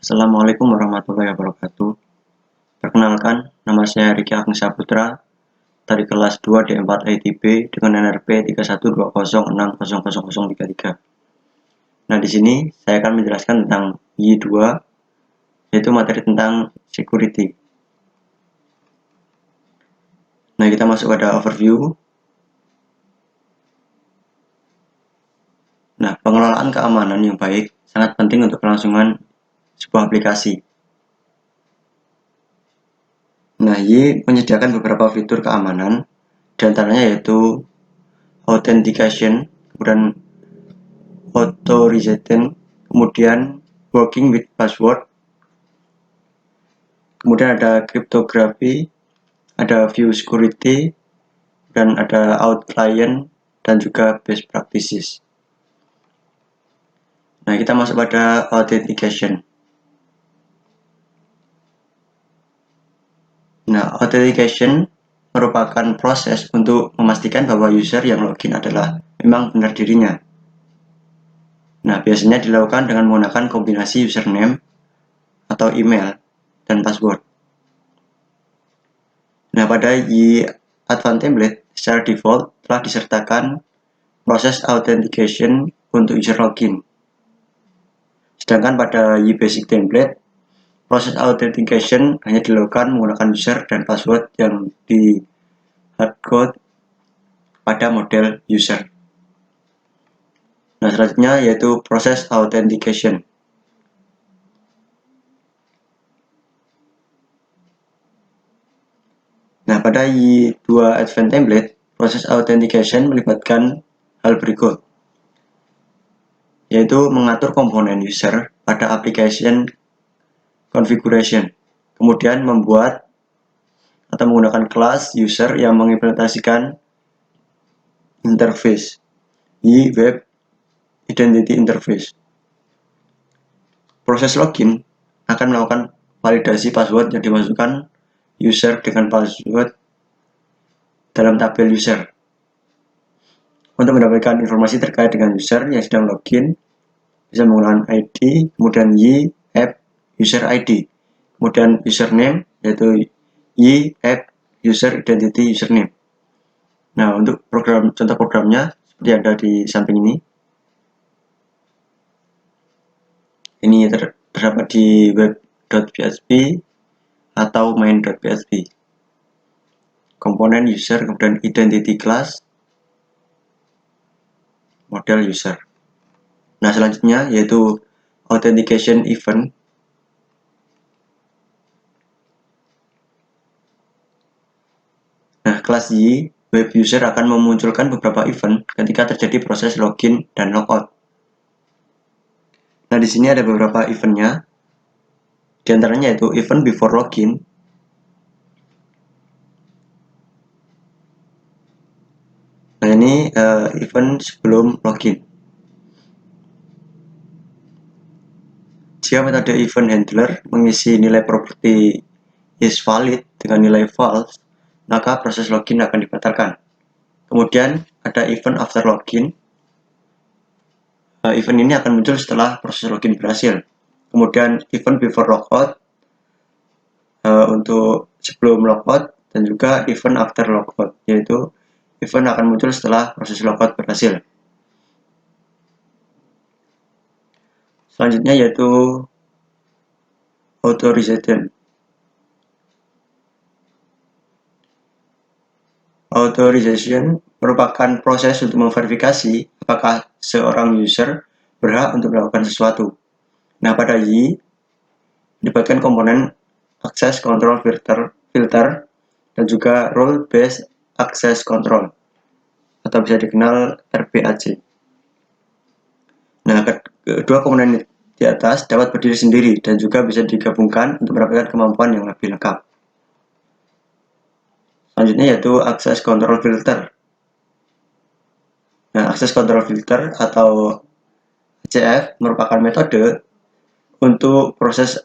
Assalamualaikum warahmatullahi wabarakatuh. Perkenalkan, nama saya Riki Agnes Saputra dari kelas 2 D4 ITB dengan NRP 3120600033. Nah, di sini saya akan menjelaskan tentang Y2, yaitu materi tentang security. Nah, kita masuk pada overview. Nah, pengelolaan keamanan yang baik sangat penting untuk kelangsungan sebuah aplikasi. Nah, Y menyediakan beberapa fitur keamanan, diantaranya yaitu authentication, kemudian authorization, kemudian working with password, kemudian ada cryptography, ada view security, dan ada out client, dan juga best practices. Nah, kita masuk pada authentication. Nah, authentication merupakan proses untuk memastikan bahwa user yang login adalah memang benar dirinya. Nah, biasanya dilakukan dengan menggunakan kombinasi username atau email dan password. Nah, pada Y-Advanced Template secara default telah disertakan proses authentication untuk user login. Sedangkan pada Y-Basic Template, proses authentication hanya dilakukan menggunakan user dan password yang di hardcode pada model user. Nah, selanjutnya yaitu proses authentication. Nah, pada Y2 Advanced Template, proses authentication melibatkan hal berikut, yaitu mengatur komponen user pada application configuration, kemudian membuat atau menggunakan kelas user yang mengimplementasikan interface Y-Web Identity Interface. Proses login akan melakukan validasi password yang dimasukkan user dengan password dalam tabel user. Untuk mendapatkan informasi terkait dengan user yang sedang login, bisa menggunakan ID, kemudian Y-App User ID, kemudian username, yaitu Y-App User Identity Username. Nah, untuk contoh programnya seperti ada di samping ini. Ini terdapat di web.php atau main.php. Komponen user, kemudian identity class, model user. Nah, selanjutnya yaitu authentication event. Nah, kelas Y web user akan memunculkan beberapa event ketika terjadi proses login dan logout. Nah, di sini ada beberapa eventnya. Di antaranya yaitu event before login, nah ini event sebelum login. Jika metode event handler mengisi nilai properti is valid dengan nilai false, maka proses login akan dibatalkan. Kemudian ada event after login. Event ini akan muncul setelah proses login berhasil. Kemudian event before logout untuk sebelum logout, dan juga event after logout, yaitu event akan muncul setelah proses logout berhasil. Selanjutnya yaitu authorization. Authorization merupakan proses untuk memverifikasi apakah seorang user berhak untuk melakukan sesuatu. Nah, pada Y melibatkan komponen access control filter dan juga role based access control atau bisa dikenal RBAC. Nah, kedua komponen di atas dapat berdiri sendiri dan juga bisa digabungkan untuk mendapatkan kemampuan yang lebih lengkap. Selanjutnya yaitu access control filter. Nah, access control filter atau ACF merupakan metode untuk proses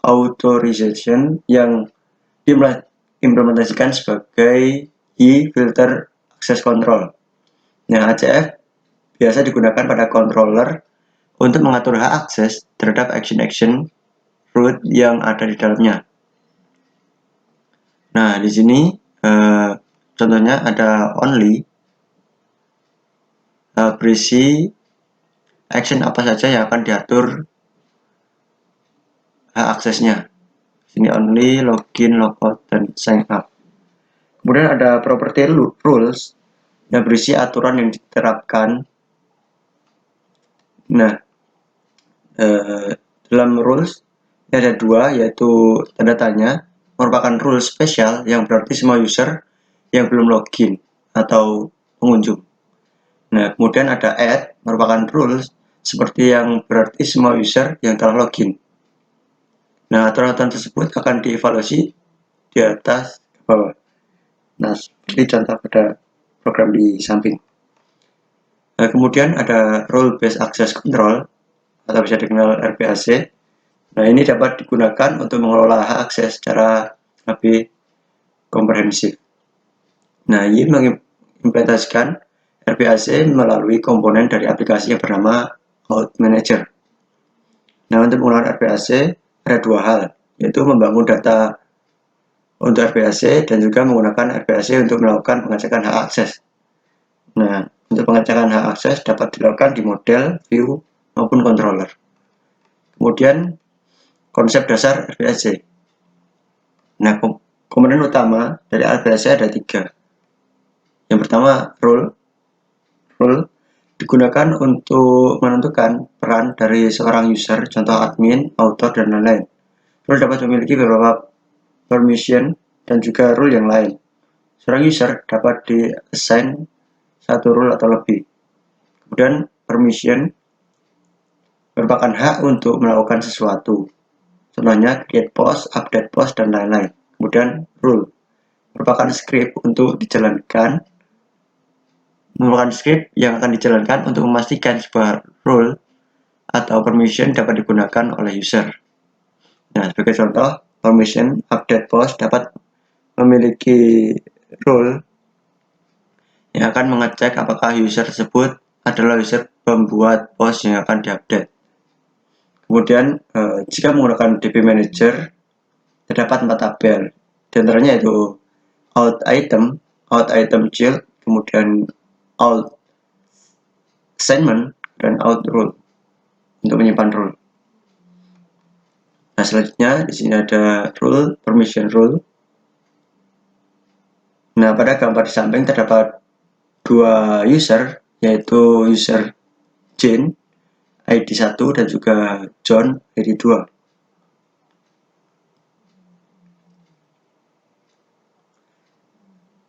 authorization yang diimplementasikan sebagai filter access control. Nah, ACF biasa digunakan pada controller untuk mengatur hak akses terhadap action-action root yang ada di dalamnya. Nah, di sini contohnya ada only, berisi action apa saja yang akan diatur hak aksesnya. Sini only, login, logout, dan sign up. Kemudian ada property rules yang berisi aturan yang diterapkan. Nah, dalam rules ada dua, yaitu tanda tanya merupakan rule spesial yang berarti semua user yang belum login atau pengunjung. Nah, kemudian ada add merupakan rules seperti yang berarti semua user yang telah login. Nah, aturan-aturan tersebut akan dievaluasi di atas ke bawah. Nah, seperti contoh pada program di samping. Nah, kemudian ada role based access control atau bisa dikenal RBAC. Nah, ini dapat digunakan untuk mengelola hak akses secara lebih komprehensif. Nah, ini mengimplementasikan RBAC melalui komponen dari aplikasi yang bernama Auth Manager. Nah, untuk menggunakan RBAC ada dua hal, yaitu membangun data untuk RBAC dan juga menggunakan RBAC untuk melakukan pengecekan hak akses. Nah, untuk pengecekan hak akses dapat dilakukan di model, view, maupun controller. Kemudian, konsep dasar RBAC. Nah, komponen utama dari RBAC ada tiga. Yang pertama, role. Role digunakan untuk menentukan peran dari seorang user, contoh admin, author, dan lain-lain. Role dapat memiliki beberapa permission dan juga rule yang lain. Seorang user dapat di-assign satu rule atau lebih. Kemudian permission merupakan hak untuk melakukan sesuatu. Contohnya create post, update post, dan lain-lain. Kemudian rule merupakan script untuk dijalankan, merupakan script yang akan dijalankan untuk memastikan sebuah rule atau permission dapat digunakan oleh user. Nah, sebagai contoh, permission update post dapat memiliki rule yang akan mengecek apakah user tersebut adalah user pembuat post yang akan diupdate. Kemudian, jika menggunakan DB Manager, terdapat 4 tabel. Di antaranya yaitu out item child, kemudian out assignment, dan out rule untuk menyimpan rule. Nah, selanjutnya di sini ada rule, permission rule. Nah, pada gambar di samping terdapat dua user, yaitu user Jane ID 1 dan juga John ID 2.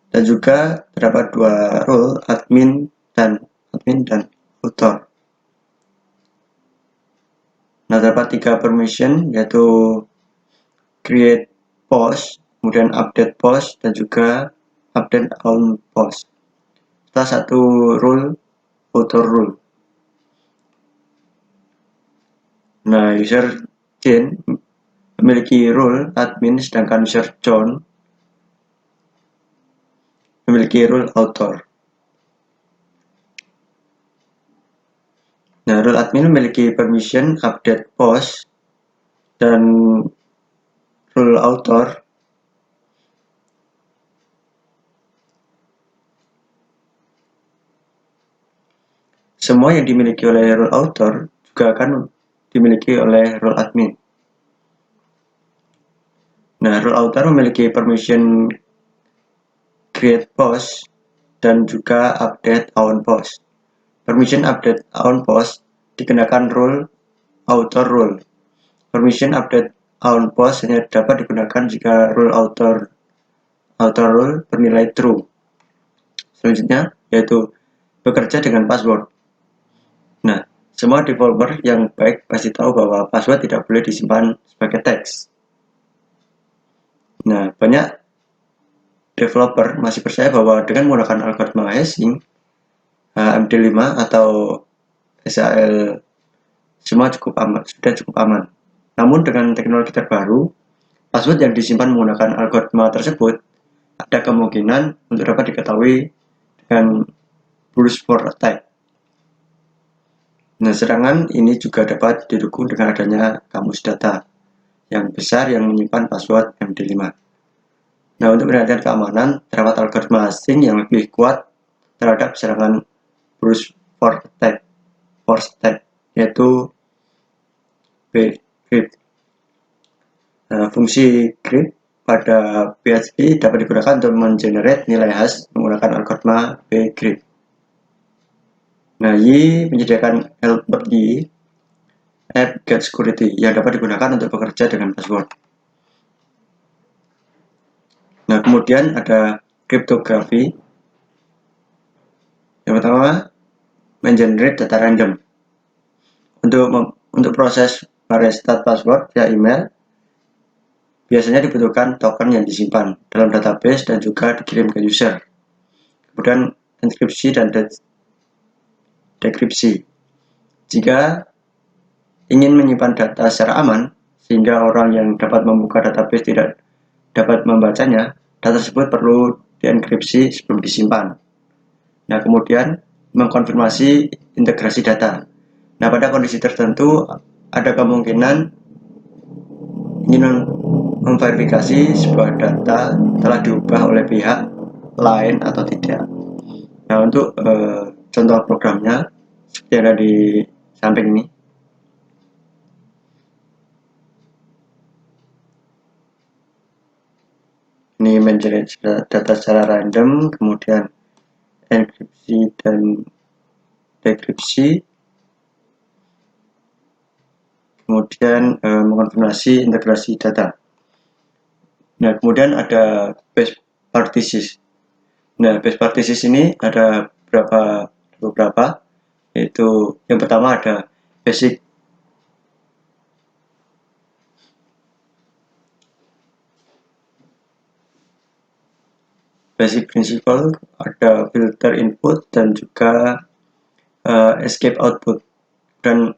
Dan juga terdapat dua role, admin dan author. Nah, terdapat 3 permission, yaitu create post, kemudian update post, dan juga update on post. Setelah satu rule, author rule. Nah, user Jane memiliki role admin, sedangkan user John memiliki role author. Nah, role admin memiliki permission update post, dan role author semua yang dimiliki oleh role author juga akan dimiliki oleh role admin. Nah, role author memiliki permission create post dan juga update on post. Permission update on post dikenakan rule author rule. Permission update on post hanya dapat digunakan jika rule author rule bernilai true. Selanjutnya yaitu bekerja dengan password. Nah, semua developer yang baik pasti tahu bahwa password tidak boleh disimpan sebagai teks. Nah, banyak developer masih percaya bahwa dengan menggunakan algoritma hashing, MD5 atau SAL semua sudah cukup aman. Namun dengan teknologi terbaru, password yang disimpan menggunakan algoritma tersebut ada kemungkinan untuk dapat diketahui dengan brute force attack. Nah, serangan ini juga dapat didukung dengan adanya kamus data yang besar yang menyimpan password MD5. Nah, untuk penelitian keamanan, terdapat algoritma asing yang lebih kuat terhadap serangan brute force attack, yaitu bcrypt. Nah, fungsi crypt pada PHP dapat digunakan untuk mengenerate nilai hash menggunakan algoritma bcrypt. Nah, Y menyediakan helper Y app get security yang dapat digunakan untuk bekerja dengan password. Nah, kemudian ada kriptografi. Yang pertama, mengenerate data random. Untuk proses merestat password via email, biasanya dibutuhkan token yang disimpan dalam database dan juga dikirim ke user. Kemudian enkripsi dan dekripsi. Jika ingin menyimpan data secara aman, sehingga orang yang dapat membuka database tidak dapat membacanya, data tersebut perlu dienkripsi sebelum disimpan. Nah, kemudian mengkonfirmasi integrasi data. Nah, pada kondisi tertentu ada kemungkinan ingin memverifikasi sebuah data telah diubah oleh pihak lain atau tidak. Nah, untuk contoh programnya seperti ada di samping ini. Ini mengenerate data secara random, kemudian enkripsi dan dekripsi, kemudian mengonfirmasi integrasi data. Nah, kemudian ada best practices. Nah, best practices ini ada beberapa, yaitu yang pertama ada basic principle, ada filter input dan juga escape output, dan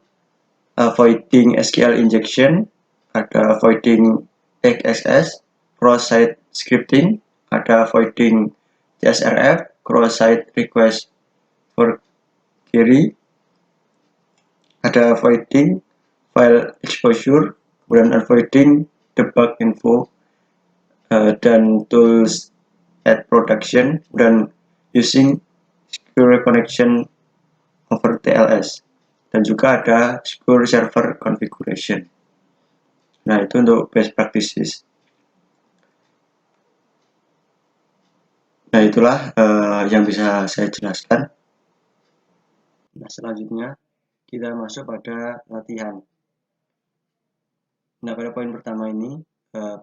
avoiding SQL injection, ada avoiding XSS, cross-site scripting, ada avoiding CSRF, cross-site request for query, ada avoiding file exposure, kemudian avoiding debug info, dan tools at production, dan using secure connection over TLS, dan juga ada secure server configuration. Nah, itu untuk best practices. Nah, itulah yang bisa saya jelaskan. Nah, selanjutnya kita masuk pada latihan. Nah, pada poin pertama ini,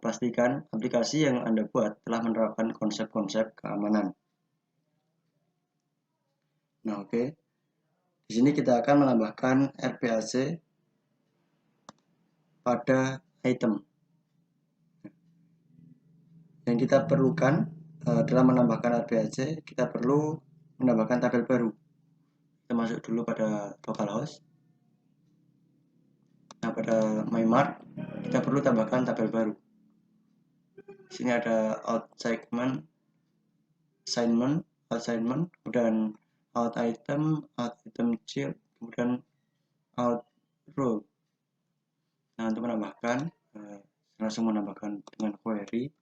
pastikan aplikasi yang Anda buat telah menerapkan konsep-konsep keamanan. Nah, oke. Di sini kita akan menambahkan RPAC pada item. Yang kita perlukan dalam menambahkan RPAC, kita perlu menambahkan tabel baru. Kita masuk dulu pada localhost. Nah, pada MyMart kita perlu tambahkan tabel baru. Di sini ada out segment, assignment, kemudian out item child, kemudian out row. Nah, untuk menambahkan, langsung menambahkan dengan query.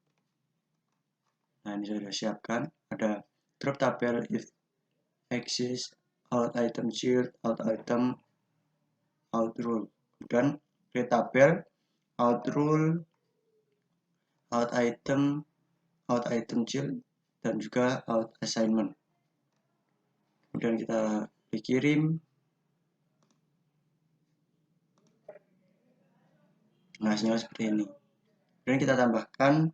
Nah, ini sudah siapkan. Ada drop tabel if exists, out item child, out item, out rule. Kemudian create tabel, out rule, out item child, dan juga out assignment. Kemudian kita dikirim. Nah, hasilnya seperti ini. Kemudian kita tambahkan,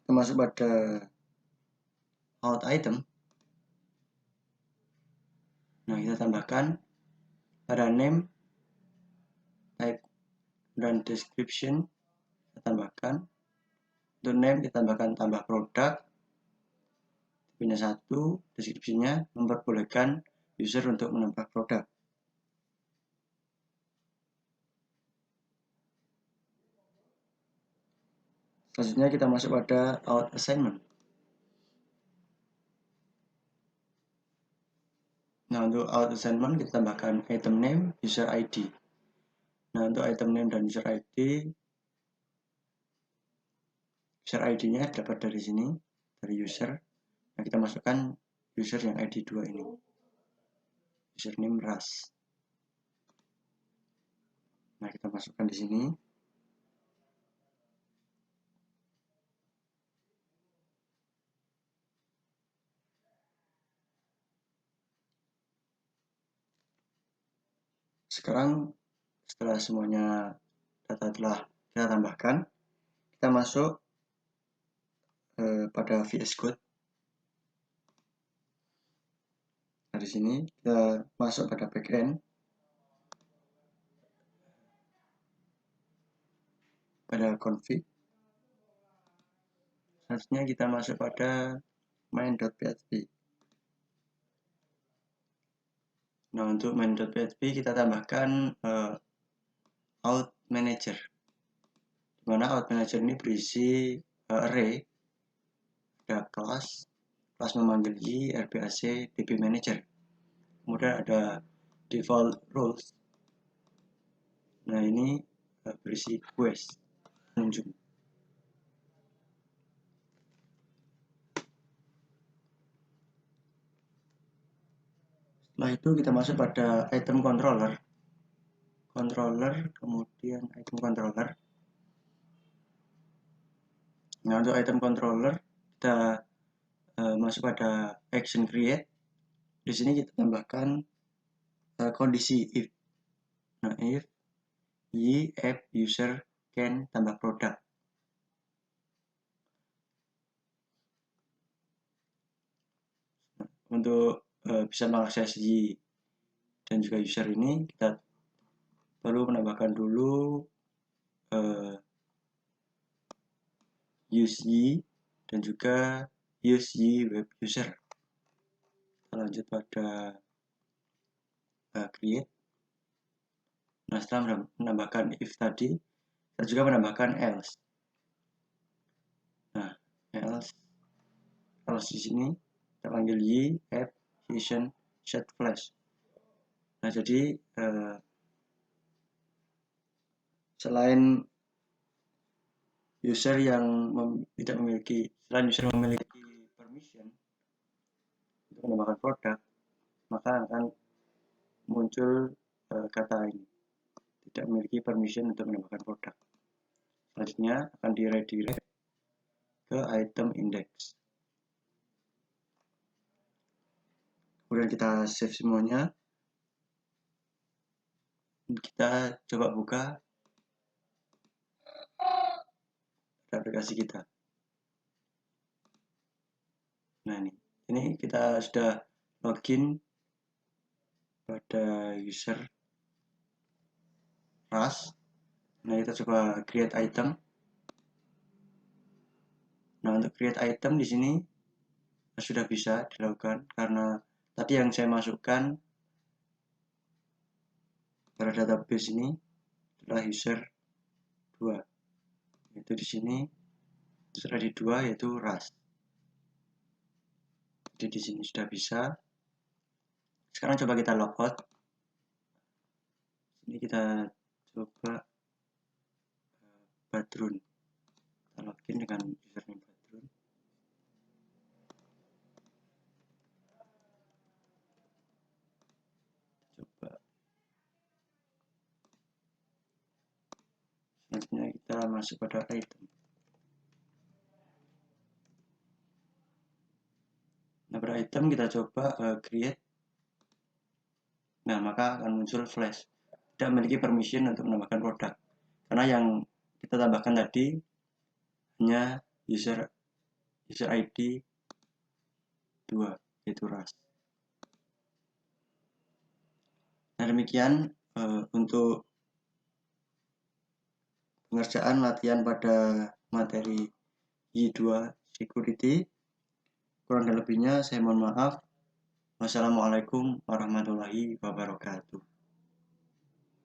kita masuk pada out item. Nah, kita tambahkan pada name, type, dan description. Kita tambahkan. Untuk name kita tambahkan tambah produk, punya 1, deskripsinya memperbolehkan user untuk menambah produk. Selanjutnya kita masuk pada out assignment. Nah, untuk untuk auto assignment kita tambahkan item name, user ID. Nah, untuk item name dan user ID-nya dapat dari sini, dari user. Nah, kita masukkan user yang ID 2 ini. Username Ras. Nah, kita masukkan di sini. Sekarang setelah semuanya data telah kita tambahkan, kita masuk pada VS Code. Nah, di sini kita masuk pada backend, pada config. Selanjutnya kita masuk pada main.php. Nah, untuk main.php kita tambahkan out manager, dimana out manager ini berisi array, ada kelas memanggil y, rbac, db manager, kemudian ada default rules. Nah, ini berisi quest, pengunjung. Setelah itu kita masuk pada item controller, kemudian item controller. Nah, untuk item controller kita masuk pada action create. Di sini kita tambahkan kondisi if. Nah, if y app user can tambah produk. Nah, untuk bisa mengakses y dan juga user ini, kita perlu menambahkan dulu use y dan juga use y web user. Kita lanjut pada create. Nah, setelah menambahkan if tadi, kita juga menambahkan else. Nah, else di sini kita panggil y app session set flash. Nah, jadi selain user memiliki permission untuk menambahkan produk, maka akan muncul kata ini, tidak memiliki permission untuk menambahkan produk. Selanjutnya akan di-redirect ke item index. Kemudian kita save semuanya. Kita coba buka aplikasi kita. Nah, ini kita sudah login pada user Ras. Nah, kita coba create item. Nah, untuk create item di sini sudah bisa dilakukan karena tadi yang saya masukkan pada database ini adalah user 2. Yaitu di sini user ID 2 yaitu Ras. Jadi di sini sudah bisa. Sekarang coba kita logout. Sini kita coba Badrun. Kita login dengan username Badrun. Coba. Selanjutnya kita masuk pada item. Nah, pada item kita coba create. Nah, maka akan muncul flash. Tidak memiliki permission untuk menambahkan produk. Karena yang kita tambahkan tadi hanya user ID 2, yaitu Ras. Nah, demikian untuk pengerjaan latihan pada materi Y2 Security. Kurang dan lebihnya saya mohon maaf. Wassalamualaikum warahmatullahi wabarakatuh.